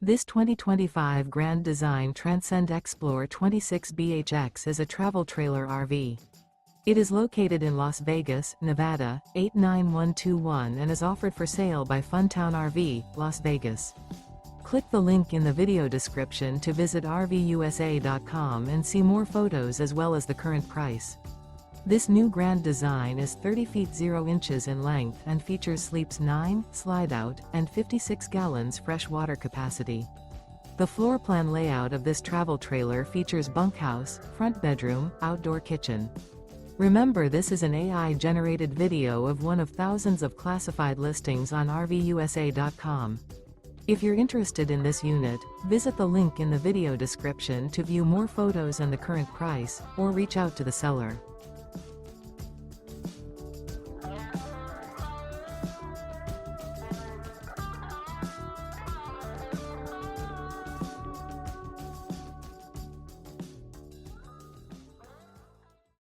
This 2025 Grand Design Transcend Xplor 26BHX is a travel trailer RV. It is located in Las Vegas, Nevada, 89121 and is offered for sale by Funtown RV, Las Vegas. Click the link in the video description to visit RVUSA.com and see more photos as well as the current price. This new Grand Design is 30 feet 0 inches in length and features sleeps 9, slide-out, and 56 gallons fresh water capacity. The floor plan layout of this travel trailer features bunkhouse, front bedroom, outdoor kitchen. Remember, this is an AI-generated video of one of thousands of classified listings on RVUSA.com. If you're interested in this unit, visit the link in the video description to view more photos and the current price, or reach out to the seller.